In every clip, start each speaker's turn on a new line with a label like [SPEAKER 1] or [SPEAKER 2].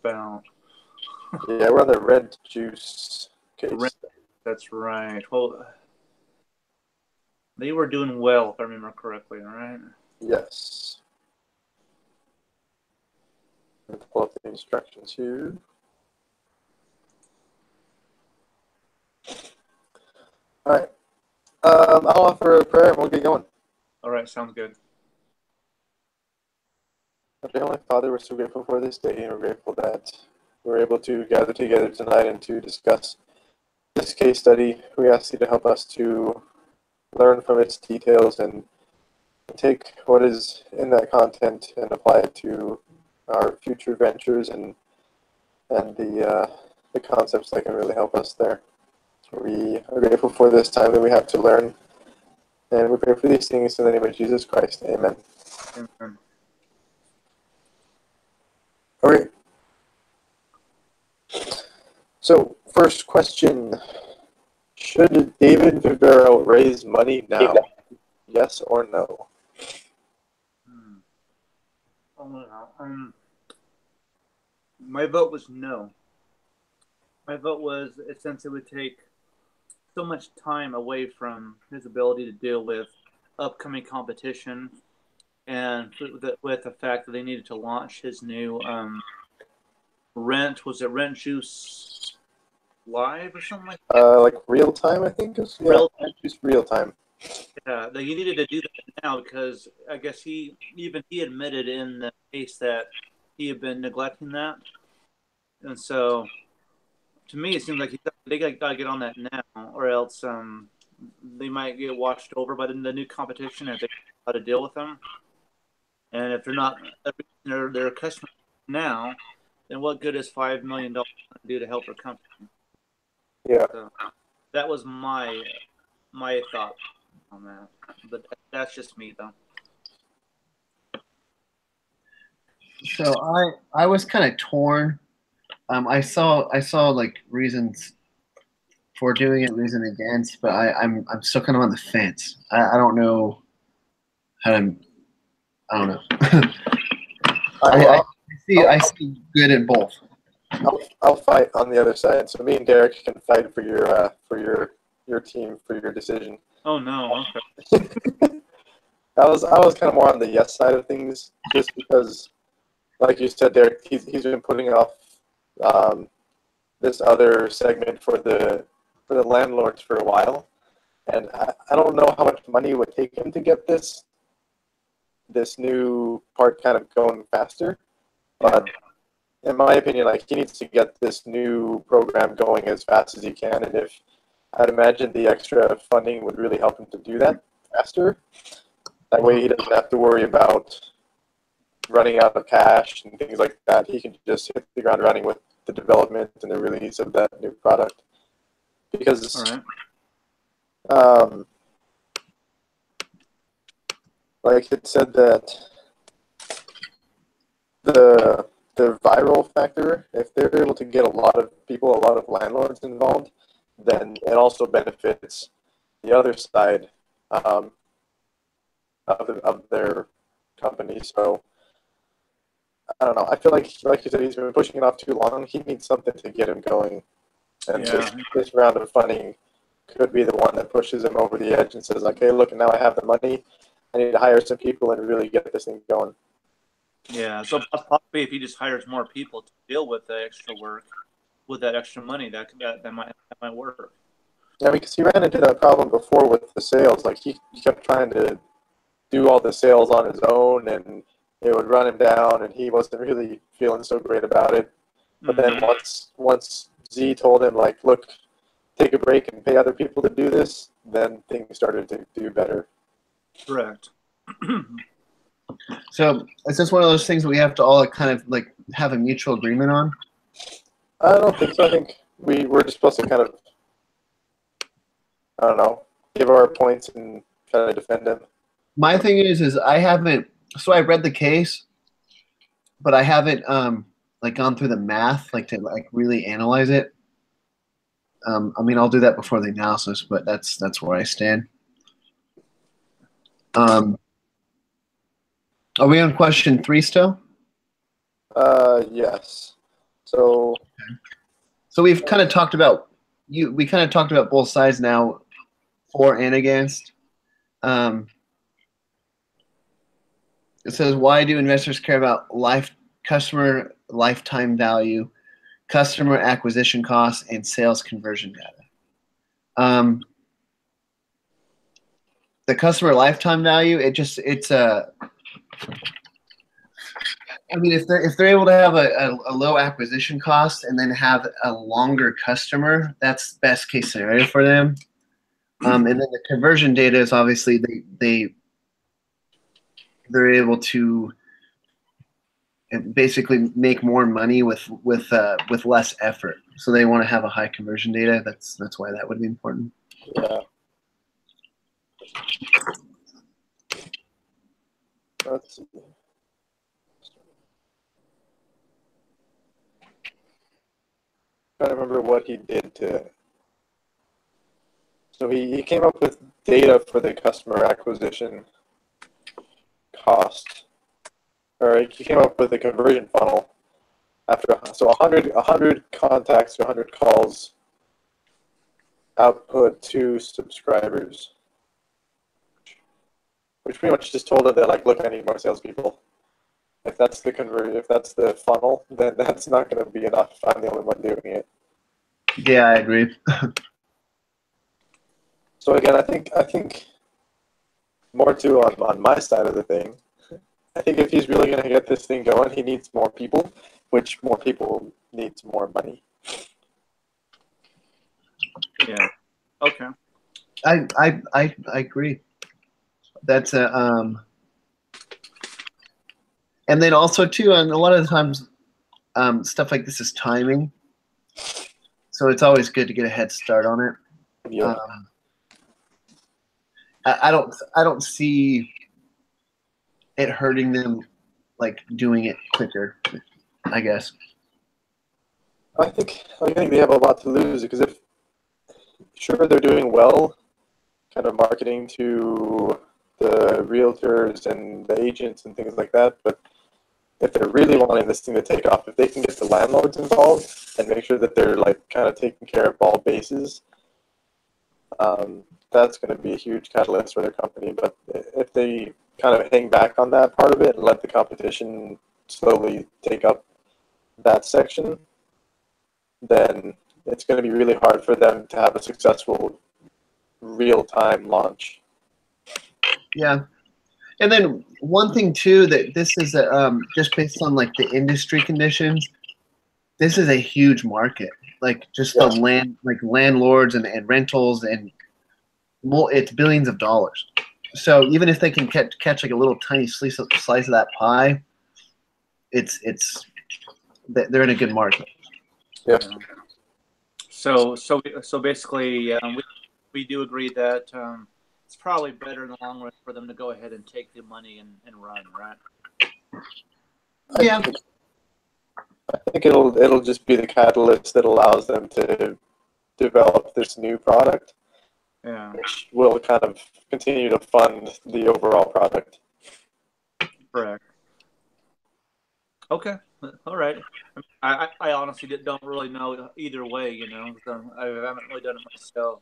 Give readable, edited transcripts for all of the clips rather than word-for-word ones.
[SPEAKER 1] about.
[SPEAKER 2] Yeah, we're on the RentJuice case.
[SPEAKER 1] That's right. Well, they were doing well, if I remember correctly, all right?
[SPEAKER 2] Yes. Let's pull up the instructions here. All right. I'll offer a prayer and we'll get going.
[SPEAKER 1] All right, sounds good.
[SPEAKER 2] Okay, Heavenly Father, we're so grateful for this day, and we're grateful that we're able to gather together tonight and to discuss this case study. We ask you to help us to learn from its details and take what is in that content and apply it to our future ventures and the concepts that can really help us there. We are grateful for this time that we have to learn, and we pray for these things in the name of Jesus Christ. Amen.
[SPEAKER 1] Amen.
[SPEAKER 2] All right. So, first question. Should David Vivero raise money now? Yes or no?
[SPEAKER 1] My vote was no. My vote was, since it would take so much time away from his ability to deal with upcoming competition, and with the fact that they needed to launch his new RentJuice Live or something like that?
[SPEAKER 2] Like real time, I think is just real time.
[SPEAKER 1] Yeah, they needed to do that now because I guess he admitted in the case that he had been neglecting that, and so to me it seems like they got to get on that now, or else they might get washed over by the new competition if they know how to deal with them. And if they're not their customers now, then what good is $5 million going to do to help their company?
[SPEAKER 2] Yeah.
[SPEAKER 1] So that was my thought on that, but that's just me though.
[SPEAKER 3] So I was kind of torn. I saw like reasons for doing it, reason against, but I'm still kind of on the fence. I don't know how to. I don't know. I see good in both.
[SPEAKER 2] I'll fight on the other side. So me and Derek can fight for your team, for your decision.
[SPEAKER 1] Oh no! Okay.
[SPEAKER 2] I was kind of more on the yes side of things, just because, like you said, Derek, he's been putting off this other segment for the landlords for a while, and I don't know how much money it would take him to get this new part kind of going faster, but in my opinion, like, he needs to get this new program going as fast as he can, and if I'd imagine the extra funding would really help him to do that faster. That way he doesn't have to worry about running out of cash and things like that. He can just hit the ground running with the development and the release of that new product. Because like it said that the viral factor, if they're able to get a lot of people, a lot of landlords involved, then it also benefits the other side of their company. So I don't know. I feel like you said, he's been pushing it off too long. He needs something to get him going. And this round of funding could be the one that pushes him over the edge and says, okay, look, now I have the money. I need to hire some people and really get this thing going.
[SPEAKER 1] Yeah, so possibly if he just hires more people to deal with the extra work, with that extra money, that might work.
[SPEAKER 2] Yeah, because he ran into that problem before with the sales. Like, he kept trying to do all the sales on his own, and it would run him down, and he wasn't really feeling so great about it. But then once Z told him, like, look, take a break and pay other people to do this, then things started to do better.
[SPEAKER 1] Correct.
[SPEAKER 3] So is this one of those things that we have to all kind of like have a mutual agreement on?
[SPEAKER 2] I don't think so. I think we're just supposed to kind of, I don't know, give our points and try to defend them.
[SPEAKER 3] My thing is I haven't. So I read the case, but I haven't like gone through the math, like to like really analyze it. I mean, I'll do that before the analysis, but that's where I stand. Are we on question 3 still?
[SPEAKER 2] Yes. So
[SPEAKER 3] we've kind of talked about we kind of talked about both sides now, for and against. It says, why do investors care about customer lifetime value, customer acquisition costs, and sales conversion data? The customer lifetime value, I mean, if they're able to have a low acquisition cost and then have a longer customer, that's best case scenario for them. And then the conversion data is obviously they're able to basically make more money with less effort. So they want to have a high conversion data. That's why that would be important.
[SPEAKER 2] Yeah. Let's see. I don't remember what he did to. So he came up with data for the customer acquisition cost, or he came up with a conversion funnel after 100 contacts to 100 calls output to subscribers, which pretty much just told him that, like, look, I need more salespeople. If that's the funnel, then that's not going to be enough. I'm the only one doing it.
[SPEAKER 3] Yeah, I agree.
[SPEAKER 2] So again, I think more too on my side of the thing. I think if he's really going to get this thing going, he needs more people, which more people needs more money.
[SPEAKER 1] Yeah. Okay.
[SPEAKER 3] I agree. That's and then also too, and a lot of the times, stuff like this is timing. So it's always good to get a head start on it.
[SPEAKER 2] Yeah.
[SPEAKER 3] I don't see it hurting them, like doing it quicker, I guess.
[SPEAKER 2] I think they have a lot to lose, because if sure they're doing well, kind of marketing to the realtors and the agents and things like that, but if they're really wanting this thing to take off, if they can get the landlords involved and make sure that they're, like, kind of taking care of all bases, that's going to be a huge catalyst for their company. But if they kind of hang back on that part of it and let the competition slowly take up that section, then it's going to be really hard for them to have a successful real-time launch.
[SPEAKER 3] Yeah. And then one thing too, that this is just based on, like, the industry conditions, this is a huge market. Like, just the land, like landlords and rentals, and it's billions of dollars. So even if they can catch like a little tiny slice of that pie, they're in a good market.
[SPEAKER 2] Yeah.
[SPEAKER 1] So basically, we do agree that it's probably better in the long run for them to go ahead and take the money and run, right?
[SPEAKER 3] Yeah.
[SPEAKER 2] I think it'll just be the catalyst that allows them to develop this new product, which will kind of continue to fund the overall product.
[SPEAKER 1] Correct. Okay. All right. I honestly don't really know either way, you know. I haven't really done it myself.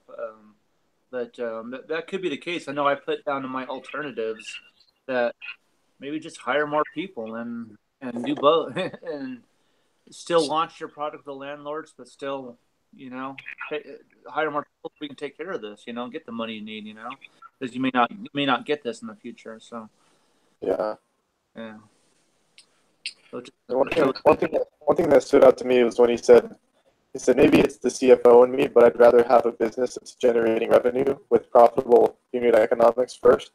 [SPEAKER 1] But that could be the case. I know I put down in my alternatives that maybe just hire more people and do both and still launch your product to the landlords, but still, you know, hire more people so we can take care of this, you know, get the money you need, you know, because you may not get this in the future. So
[SPEAKER 2] yeah.
[SPEAKER 1] So
[SPEAKER 2] one thing that stood out to me was when he said maybe it's the CFO in me, but I'd rather have a business that's generating revenue with profitable unit economics first,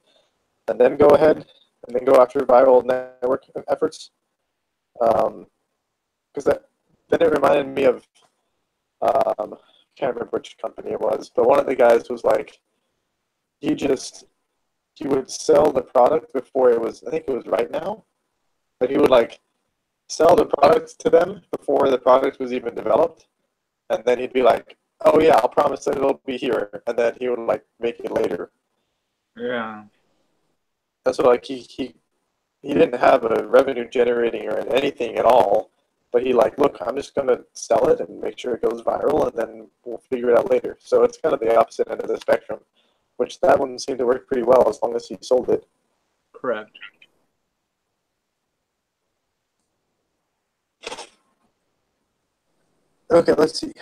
[SPEAKER 2] and then go ahead and then go after viral network efforts. Because then it reminded me of, can't remember which company it was, but one of the guys was like, he would sell the product before it was, I think it was Right Now, but he would, like, sell the product to them before the product was even developed, and then he'd be like, oh yeah, I'll promise that it'll be here, and then he would, like, make it later.
[SPEAKER 1] Yeah.
[SPEAKER 2] And so, like, he didn't have a revenue generating or anything at all But he like, look, I'm just going to sell it and make sure it goes viral, and then we'll figure it out later. So it's kind of the opposite end of the spectrum, which that one seemed to work pretty well as long as he sold it.
[SPEAKER 1] Correct.
[SPEAKER 2] Okay, let's see.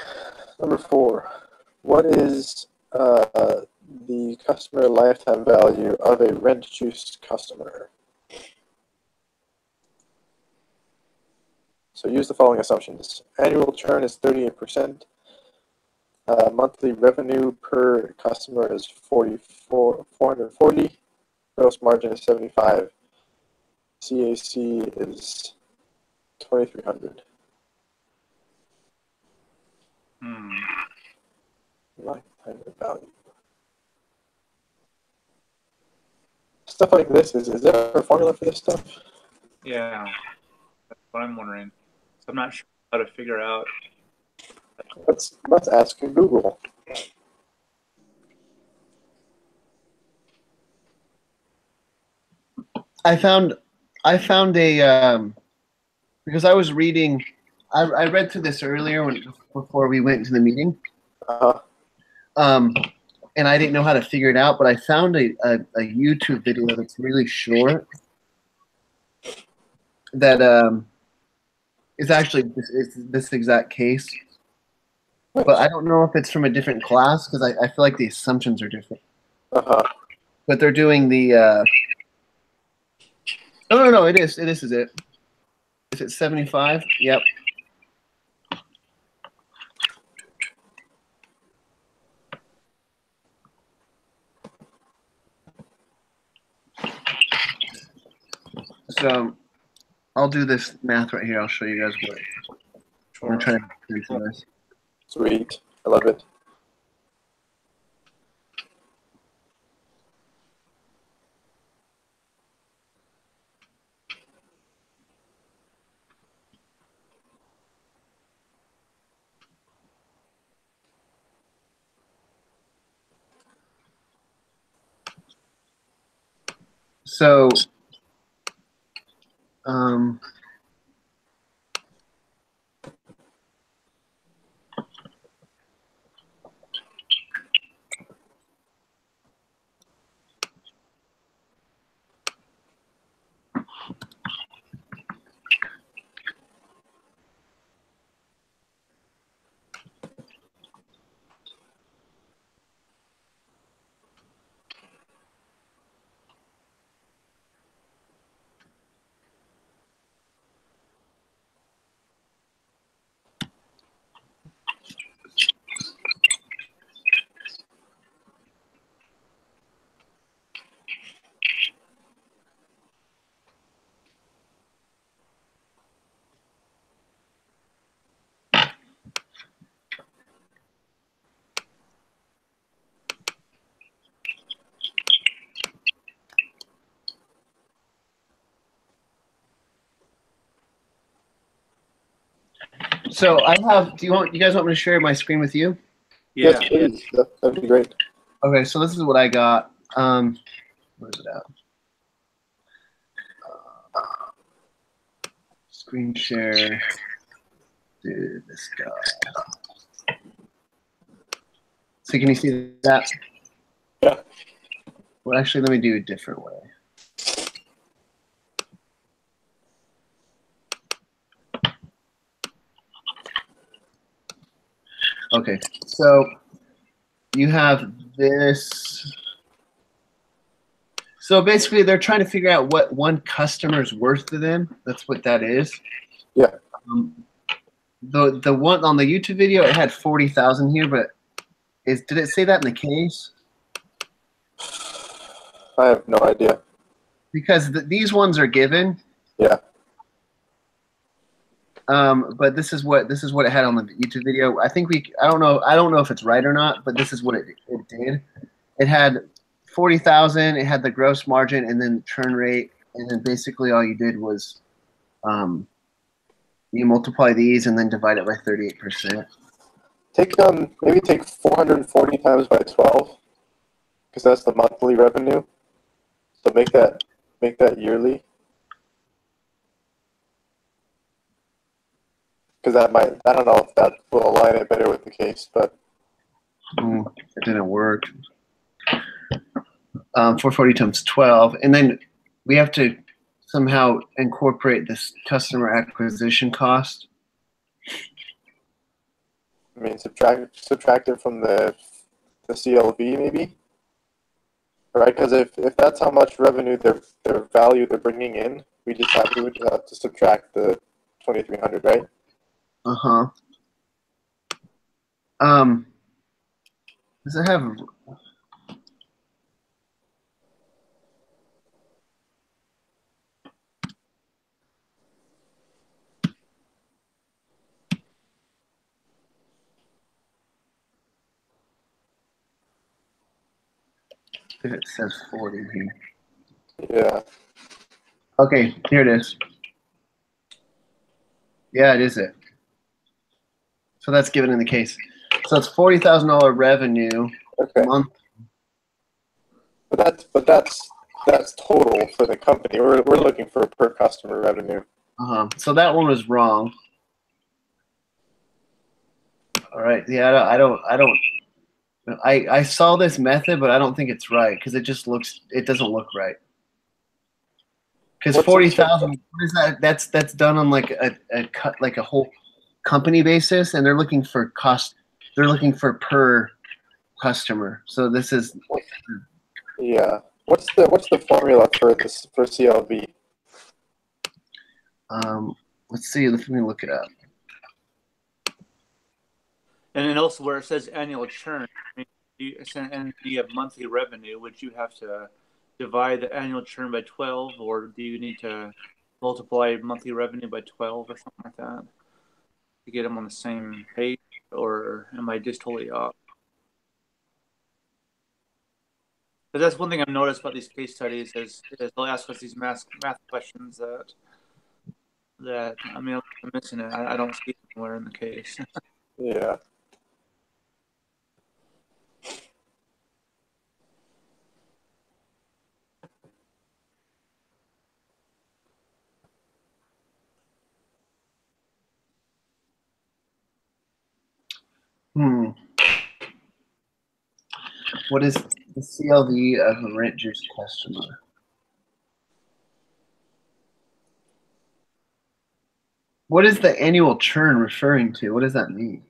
[SPEAKER 2] Number 4. What is the customer lifetime value of a RentJuice customer? So use the following assumptions. Annual churn is 38%. Monthly revenue per customer is 440. Gross margin is 75. CAC is 2,300. Lifetime value. Stuff like this, is there a formula for this stuff?
[SPEAKER 1] Yeah, that's what I'm wondering. So I'm not sure how to figure out.
[SPEAKER 2] Let's ask Google.
[SPEAKER 3] I found a because I was reading. I read through this earlier before we went to the meeting. And I didn't know how to figure it out, but I found a YouTube video that's really short that is actually this exact case. But I don't know if it's from a different class because I feel like the assumptions are different. But they're doing the no, it is. Is it? Is it 75? Yep. So I'll do this math right here. I'll show you guys what I'm going to try to do this.
[SPEAKER 2] Sweet. I love it.
[SPEAKER 3] So I have. Do you guys want me to share my screen with you?
[SPEAKER 1] Yeah.
[SPEAKER 2] Yes, please. That'd be great.
[SPEAKER 3] Okay, so this is what I got. Where is it at? Screen share. Dude, this guy. So can you see that?
[SPEAKER 2] Yeah.
[SPEAKER 3] Well, actually, let me do it a different way. Okay, so you have this. So basically, they're trying to figure out what one customer's worth to them. That's what that is.
[SPEAKER 2] Yeah.
[SPEAKER 3] The one on the YouTube video, it had 40,000 here, but did it say that in the case?
[SPEAKER 2] I have no idea.
[SPEAKER 3] Because these ones are given.
[SPEAKER 2] Yeah.
[SPEAKER 3] But this is what it had on the YouTube video. I don't know if it's right or not, but this is what it did. It had 40,000. It had the gross margin and then churn rate, and then basically all you did was you multiply these and then divide it by 38%.
[SPEAKER 2] Maybe take 440 times by 12, because that's the monthly revenue. So make that yearly. because that might, I don't know if that will align it better with the case, but
[SPEAKER 3] it didn't work. 440 times 12, and then we have to somehow incorporate this customer acquisition cost.
[SPEAKER 2] I mean, subtract it from the CLV maybe, right? Because if that's how much revenue their value they're bringing in, we would just have to subtract the 2,300, right?
[SPEAKER 3] Does it have? If it says 40 here.
[SPEAKER 2] Yeah.
[SPEAKER 3] Okay, here it is. Yeah, it is it. So that's given in the case. So it's $40,000 revenue
[SPEAKER 2] Okay.
[SPEAKER 3] month.
[SPEAKER 2] But that's total for the company. We're looking for per customer revenue.
[SPEAKER 3] So that one was wrong. All right. Yeah, I saw this method, but I don't think it's right because it doesn't look right. Because 40,000, what is that? That's done on like a cut, like a whole company basis, and they're looking for cost. They're looking for per customer. So this is.
[SPEAKER 2] Yeah. What's the formula for this for CLV?
[SPEAKER 3] Let's see. Let me look it up.
[SPEAKER 1] And then also where it says annual churn, I mean, and you have monthly revenue, would you have to divide the annual churn by 12, or do you need to multiply monthly revenue by 12 or something like that to get them on the same page, or am I just totally off? But that's one thing I've noticed about these case studies is they'll ask us these math questions that I mean, I'm missing it. I don't see it anywhere in the case.
[SPEAKER 2] Yeah.
[SPEAKER 3] What is the CLV of a RentJuice customer? What is the annual churn referring to? What does that mean?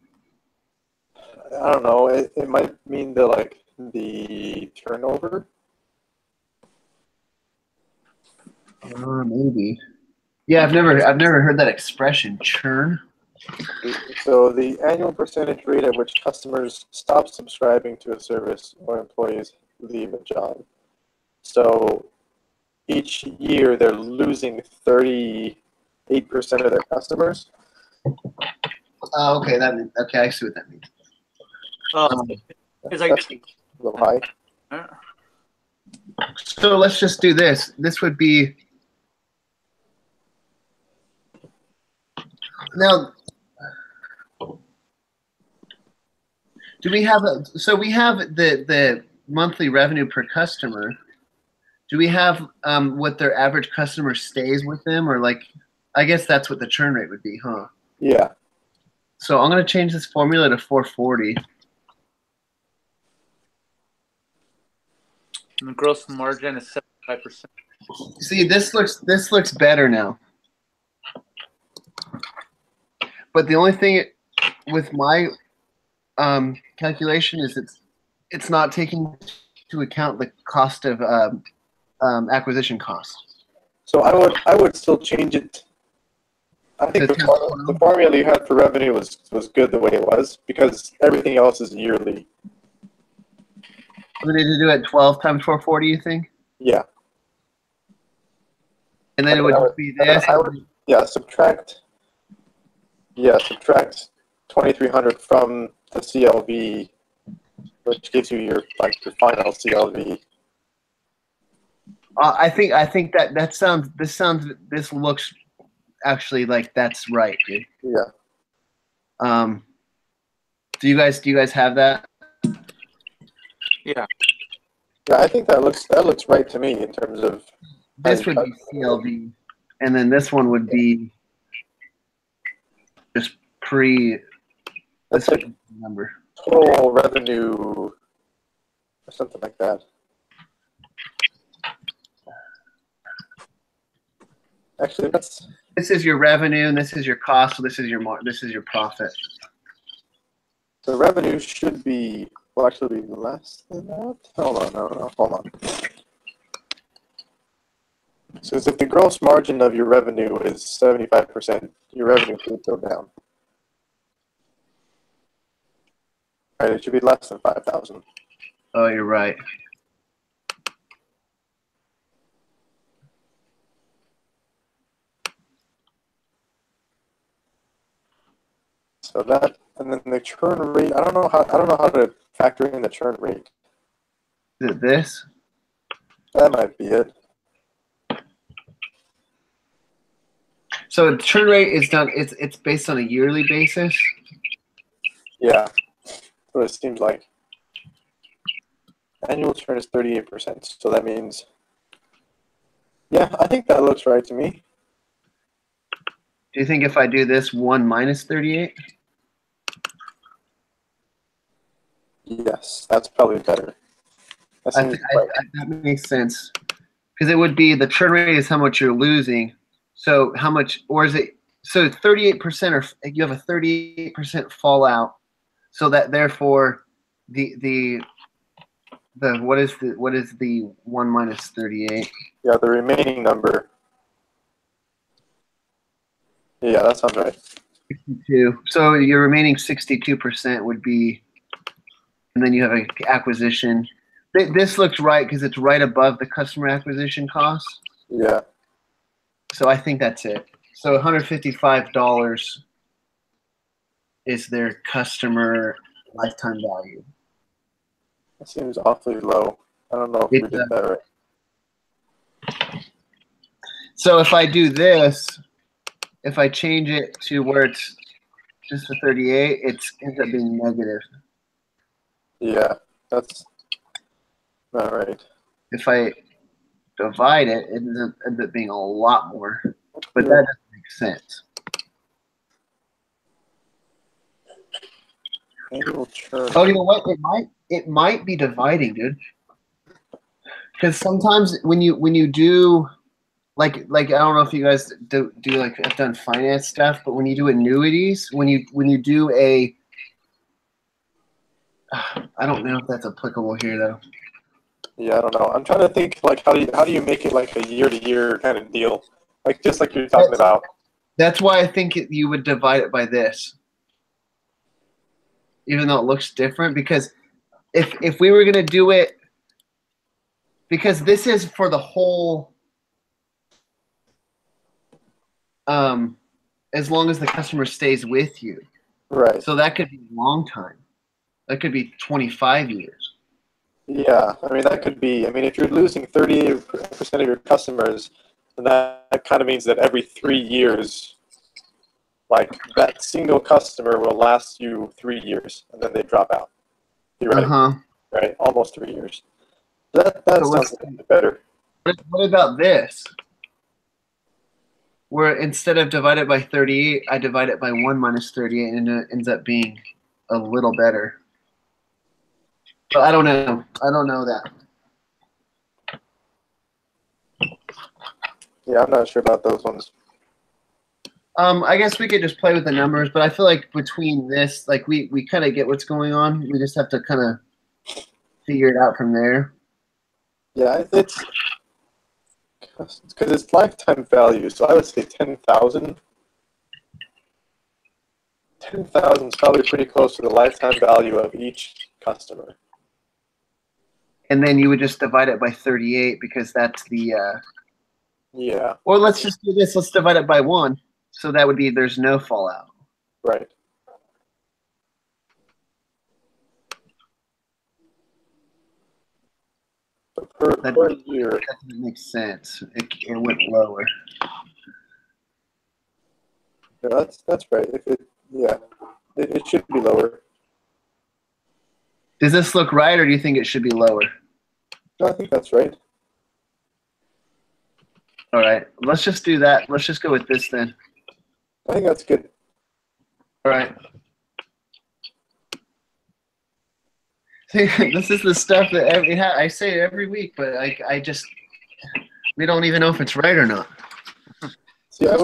[SPEAKER 2] I don't know. It might mean the turnover.
[SPEAKER 3] Maybe. Yeah, I've never heard that expression, churn.
[SPEAKER 2] So the annual percentage rate at which customers stop subscribing to a service or employees leave a job. So each year they're losing 38% of their customers.
[SPEAKER 3] Oh, okay. Okay. I see what that means.
[SPEAKER 1] It's like
[SPEAKER 2] That's a little high.
[SPEAKER 3] So let's just do this. This would be now. Do we have so we have the monthly revenue per customer. Do we have what their average customer stays with them, or like, I guess that's what the churn rate would be, huh?
[SPEAKER 2] Yeah.
[SPEAKER 3] So I'm going to change this formula to 440.
[SPEAKER 1] And the gross margin is 75%.
[SPEAKER 3] See, this looks better now. But the only thing with my calculation is it's not taking into account the cost of acquisition costs.
[SPEAKER 2] So I would still change it. I think the formula you had for revenue was good the way it was because everything else is yearly.
[SPEAKER 3] We need to do it 12 times 440, you think?
[SPEAKER 2] Yeah.
[SPEAKER 3] And then it would just be this.
[SPEAKER 2] Subtract 2,300 from the CLV, which gives you your final CLV.
[SPEAKER 3] I think this looks actually like that's right, dude.
[SPEAKER 2] Yeah.
[SPEAKER 3] Do you guys have that?
[SPEAKER 1] Yeah.
[SPEAKER 2] Yeah, I think that looks right to me in terms of.
[SPEAKER 3] This would be CLV, and then this one would be just pre.
[SPEAKER 2] That's like
[SPEAKER 3] number.
[SPEAKER 2] total revenue or something like that. Actually, that's.
[SPEAKER 3] This is your revenue, and this is your cost. So this is your profit.
[SPEAKER 2] The revenue should be, well, actually be less than that. Hold on, no, hold on. So if the gross margin of your revenue is 75%, your revenue should go down. Right, it should be less than 5,000.
[SPEAKER 3] Oh, you're right.
[SPEAKER 2] So that, and then the churn rate. I don't know how to factor in the churn rate.
[SPEAKER 3] Is it this?
[SPEAKER 2] That might be it.
[SPEAKER 3] So the churn rate is done. It's based on a yearly basis.
[SPEAKER 2] Yeah, that's what it seems like. Annual churn is 38%. So that means, yeah, I think that looks right to me.
[SPEAKER 3] Do you think if I do this 1 minus 38?
[SPEAKER 2] Yes, that's probably better.
[SPEAKER 3] That makes sense. Because it would be the churn rate is how much you're losing. So how much, or is it, so 38% or you have a 38% fallout. So that therefore the what is the 1 minus 38?
[SPEAKER 2] Yeah, the remaining number. Yeah, that sounds right.
[SPEAKER 3] 62. So your remaining 62% would be, and then you have an acquisition. This looks right because it's right above the customer acquisition cost.
[SPEAKER 2] Yeah.
[SPEAKER 3] So I think that's it. So $155 is their customer lifetime value.
[SPEAKER 2] That seems awfully low. I don't know if we did that right.
[SPEAKER 3] So if I do this, if I change it to where it's just a 38, it ends up being negative.
[SPEAKER 2] Yeah, that's not right.
[SPEAKER 3] If I divide it, it ends up being a lot more. But that doesn't make sense.
[SPEAKER 2] Annual churn.
[SPEAKER 3] Oh, you know what? It might be dividing, dude. Because sometimes when you do like I don't know if you guys do like have done finance stuff, but when you do annuities, when you do a I don't know if that's applicable here though.
[SPEAKER 2] Yeah, I don't know. I'm trying to think like how do you make it like a year-to-year kind of deal, like just like you're talking about.
[SPEAKER 3] That's why I think you would divide it by this, even though it looks different. Because if we were gonna do it, because this is for the whole, as long as the customer stays with you,
[SPEAKER 2] Right.
[SPEAKER 3] So that could be a long time. That could be 25 years.
[SPEAKER 2] Yeah, I mean that could be. I mean, if you're losing 38% of your customers, then that kind of means that every 3 years, like that single customer will last you 3 years, and then they drop out. Theoretically, right? Almost 3 years. That sounds a bit better.
[SPEAKER 3] What about this? Where instead of divided by 38, I divide it by 1 minus 38, and it ends up being a little better. But I don't know. I don't know that.
[SPEAKER 2] Yeah, I'm not sure about those ones.
[SPEAKER 3] I guess we could just play with the numbers, but I feel like between this, like we kind of get what's going on. We just have to kind of figure it out from there.
[SPEAKER 2] Yeah, it's because it's lifetime value, so I would say 10,000. 10,000 is probably pretty close to the lifetime value of each customer.
[SPEAKER 3] And then you would just divide it by 38 because that's the.
[SPEAKER 2] Yeah.
[SPEAKER 3] Or let's just do this. Let's divide it by 1. So that would be there's no fallout.
[SPEAKER 2] Right. Per year.
[SPEAKER 3] That doesn't make sense. It went lower.
[SPEAKER 2] Yeah, that's right. It should be lower.
[SPEAKER 3] Does this look right, or do you think it should be lower?
[SPEAKER 2] No, I think that's right.
[SPEAKER 3] All right, let's just do that. Let's just go with this then.
[SPEAKER 2] I think that's good.
[SPEAKER 3] All right. See, this is the stuff that I say every week, but I just we don't even know if it's right or not.
[SPEAKER 2] See, I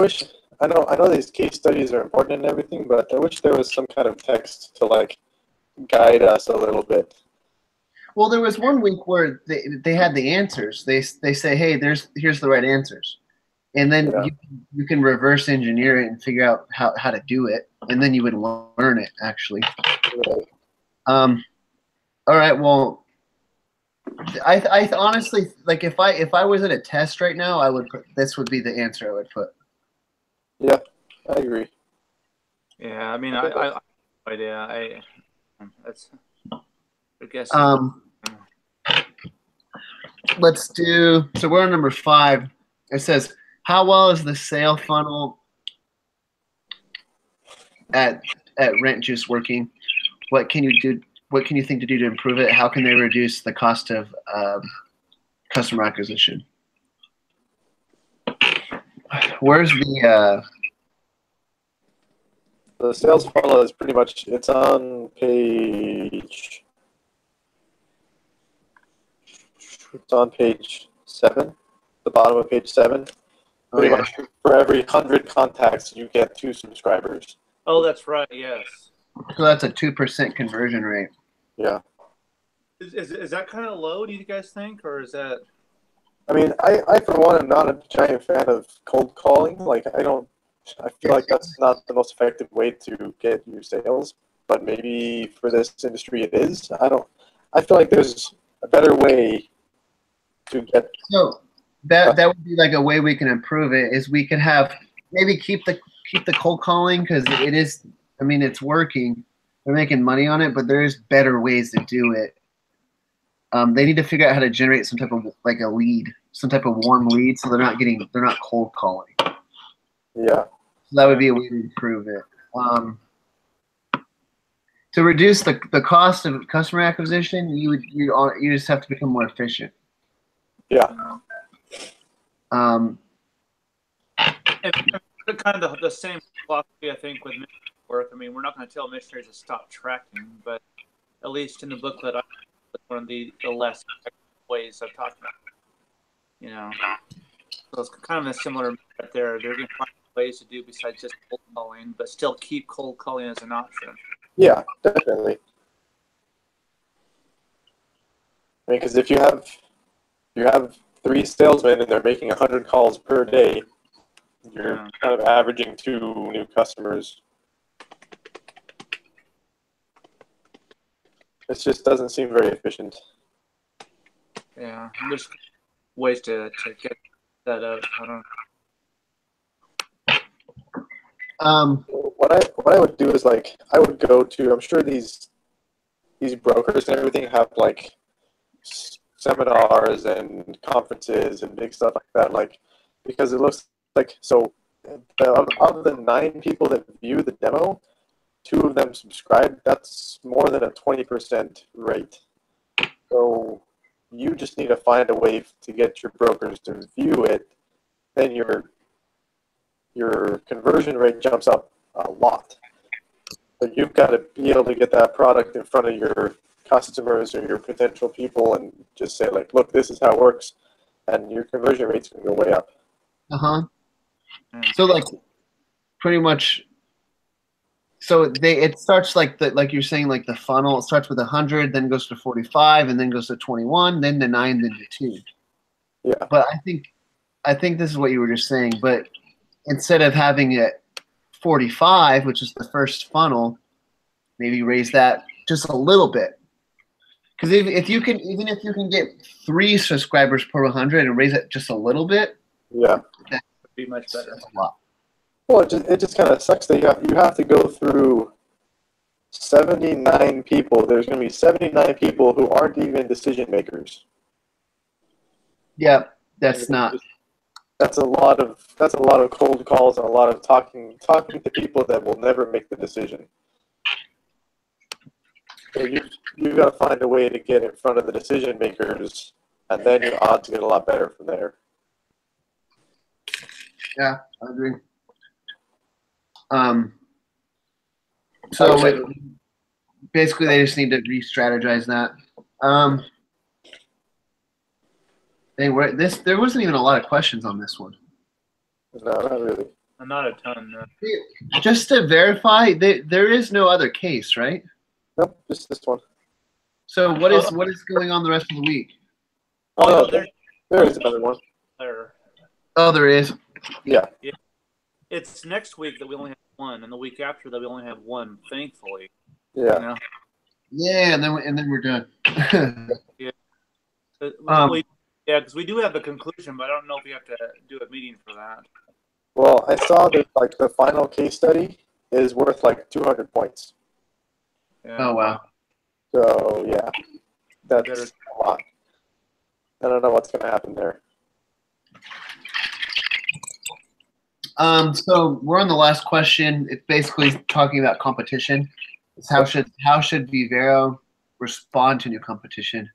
[SPEAKER 2] know these case studies are important and everything, but I wish there was some kind of text to like guide us a little bit.
[SPEAKER 3] Well, there was one week where they had the answers. They say, hey, here's the right answers, and then
[SPEAKER 2] Yeah.
[SPEAKER 3] you can reverse engineer it and figure out how to do it, and then you would learn it actually.
[SPEAKER 2] Right.
[SPEAKER 3] All right. Well, I honestly like if I was at a test right now, I would put this would be the answer I would put.
[SPEAKER 2] Yeah, I agree.
[SPEAKER 1] Yeah, I mean, I no idea. That's I guess.
[SPEAKER 3] Let's do. So we're on number 5. It says, "How well is the sale funnel at RentJuice working? What can you do? What can you think to do to improve it? How can they reduce the cost of customer acquisition?" Where's the
[SPEAKER 2] sales funnel is pretty much it's on page 7, the bottom of page 7. Pretty much for every 100 contacts you get 2 subscribers.
[SPEAKER 1] Oh, that's right. Yes.
[SPEAKER 3] So that's a 2% conversion rate.
[SPEAKER 2] Yeah.
[SPEAKER 1] Is that kind of low? Do you guys think, or is that?
[SPEAKER 2] I mean, I for one am not a giant fan of cold calling. Like I feel like that's not the most effective way to get your sales. But maybe for this industry it is. I feel like there's a better way to get.
[SPEAKER 3] So that would be like a way we can improve it. Is we could have maybe keep the cold calling because it is. I mean, it's working. They're making money on it, but there's better ways to do it. They need to figure out how to generate some type of like a lead, some type of warm lead, so they're not cold calling.
[SPEAKER 2] Yeah.
[SPEAKER 3] So that would be a way to improve it. To reduce the cost of customer acquisition, you just have to become more efficient.
[SPEAKER 2] Yeah.
[SPEAKER 1] And kind of the same philosophy, I think, with missionary work. I mean, we're not going to tell missionaries to stop tracking, but at least in the booklet, I one of the less ways I've talked about. You know, so it's kind of a similar right there. They're going to find ways to do besides just cold calling, but still keep cold calling as an option.
[SPEAKER 2] Yeah, definitely. I mean, because if you have 3 salesmen and they're making 100 calls per day, you're kind of averaging 2 new customers. It just doesn't seem very efficient.
[SPEAKER 1] Yeah, there's ways to get that out. I don't know.
[SPEAKER 2] What I would do is like I would go to. I'm sure these brokers and everything have like seminars and conferences and big stuff like that. Like because it looks like so. Of the 9 people that view the demo, 2 of them subscribe. That's more than a 20% rate. So you just need to find a way to get your brokers to view it. Then your conversion rate jumps up a lot. But you've got to be able to get that product in front of your customers or your potential people and just say like, look, this is how it works, and your conversion rate's going to go way up.
[SPEAKER 3] So like pretty much. So it starts like you're saying, like the funnel. It starts with 100, then goes to 45, and then goes to 21, then to 9, then to 2.
[SPEAKER 2] Yeah.
[SPEAKER 3] But I think this is what you were just saying. But instead of having it 45, which is the first funnel, maybe raise that just a little bit. Because if you can get 3 subscribers per 100 and raise it just a little bit,
[SPEAKER 2] yeah,
[SPEAKER 1] that would be much better.
[SPEAKER 3] That's a lot.
[SPEAKER 2] Well, it just kind of sucks that you have to go through 79 people. There's going to be 79 people who aren't even decision makers.
[SPEAKER 3] Yeah, that's
[SPEAKER 2] a lot of cold calls and a lot of talking to people that will never make the decision. So you've got to find a way to get in front of the decision makers, and then your odds get a lot better from there.
[SPEAKER 3] Yeah, I agree. So
[SPEAKER 2] Okay.
[SPEAKER 3] basically, they just need to re-strategize that. There wasn't even a lot of questions on this one.
[SPEAKER 2] No, not really.
[SPEAKER 1] Not a ton. No.
[SPEAKER 3] Just to verify, there is no other case, right?
[SPEAKER 2] Nope, just this one.
[SPEAKER 3] So what is going on the rest of the week?
[SPEAKER 2] Oh,
[SPEAKER 1] no,
[SPEAKER 2] no, there is another one.
[SPEAKER 1] There.
[SPEAKER 3] Oh, there is.
[SPEAKER 2] Yeah.
[SPEAKER 1] It's next week that we only have one, and the week after that we only have one. Thankfully.
[SPEAKER 2] Yeah.
[SPEAKER 1] You know?
[SPEAKER 3] Yeah, and then we're done.
[SPEAKER 1] Yeah. Because we do have a conclusion, but I don't know if we have to do a meeting for that.
[SPEAKER 2] Well, I saw that like the final case study is worth like 200 points.
[SPEAKER 1] Yeah.
[SPEAKER 3] Oh wow.
[SPEAKER 2] So yeah, that's a lot. I don't know what's going to happen there.
[SPEAKER 3] So we're on the last question. It's basically talking about competition. It's how should Vivero respond to new competition?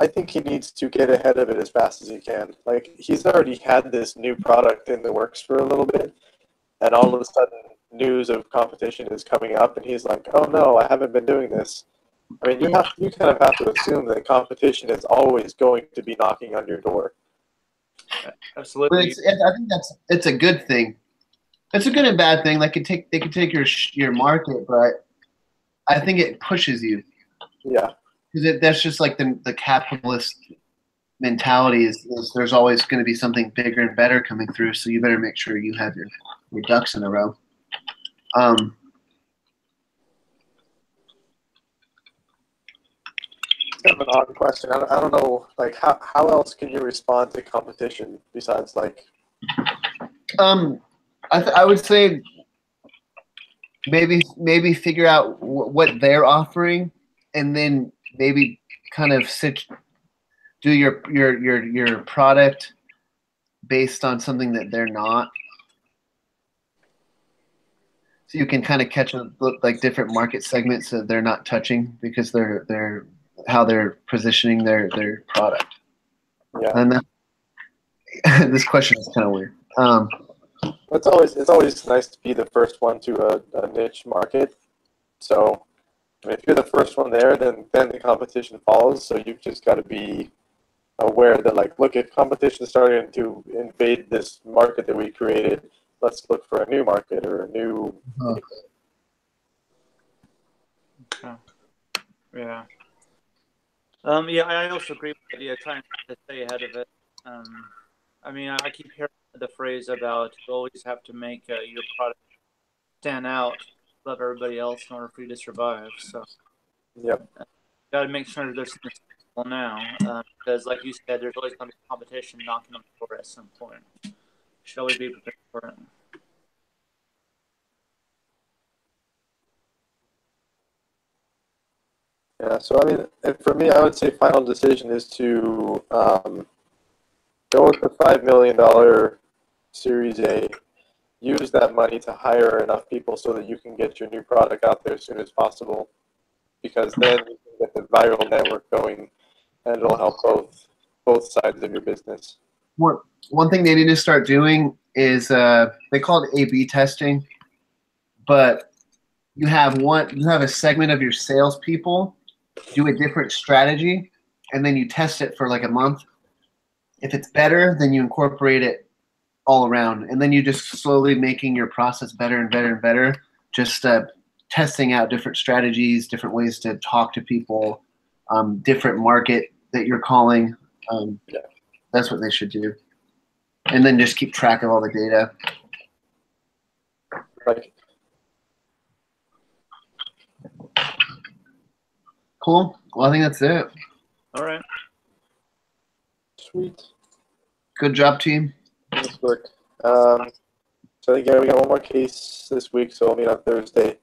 [SPEAKER 2] I think he needs to get ahead of it as fast as he can. Like, he's already had this new product in the works for a little bit, and all of a sudden news of competition is coming up, and he's like, oh no, I haven't been doing this. I mean, you kind of have to assume that competition is always going to be knocking on your door.
[SPEAKER 1] Absolutely.
[SPEAKER 3] I think it's a good thing. It's a good and bad thing. They could take your market, but I think it pushes you.
[SPEAKER 2] Yeah.
[SPEAKER 3] Because that's just like the capitalist mentality is there's always going to be something bigger and better coming through, so you better make sure you have your ducks in a row.
[SPEAKER 2] It's kind of an odd question. I don't know, like, how else can you respond to competition besides, like...
[SPEAKER 3] I would say maybe figure out what they're offering, and then maybe kind of do your product based on something that they're not, so you can kind of catch like different market segments that they're not touching because they're how they're positioning their product.
[SPEAKER 2] Yeah.
[SPEAKER 3] And this question is kind of weird.
[SPEAKER 2] It's always nice to be the first one to a niche market. So, I mean, if you're the first one there, then the competition follows. So you've just got to be aware that, like, look, if competition is starting to invade this market that we created, let's look for a new market or a new.
[SPEAKER 1] Yeah. Yeah, I also agree with the idea of trying to stay ahead of it. I mean, I keep hearing the phrase about you always have to make your product stand out above everybody else in order for you to survive. So,
[SPEAKER 2] Yep.
[SPEAKER 1] got to make sure there's something successful now, because, like you said, there's always going to be competition knocking on the door at some point. You should always be prepared for it.
[SPEAKER 2] Yeah, so I mean, for me, I would say final decision is to go with the $5 million Series A, use that money to hire enough people so that you can get your new product out there as soon as possible, because then you can get the viral network going, and it'll help both sides of your business.
[SPEAKER 3] One thing they need to start doing is they call it A/B testing, but you have a segment of your salespeople do a different strategy, and then you test it for like a month. If it's better, then you incorporate it all around, and then you just slowly making your process better and better and better. Just testing out different strategies, different ways to talk to people, different market that you're calling.
[SPEAKER 2] Yeah.
[SPEAKER 3] That's what they should do, and then just keep track of all the data.
[SPEAKER 2] Like,
[SPEAKER 3] Cool. Well, I think that's it.
[SPEAKER 1] All right.
[SPEAKER 2] sweet.
[SPEAKER 3] Good job, team.
[SPEAKER 2] Nice work. So I think we got one more case this week, so we'll meet on Thursday.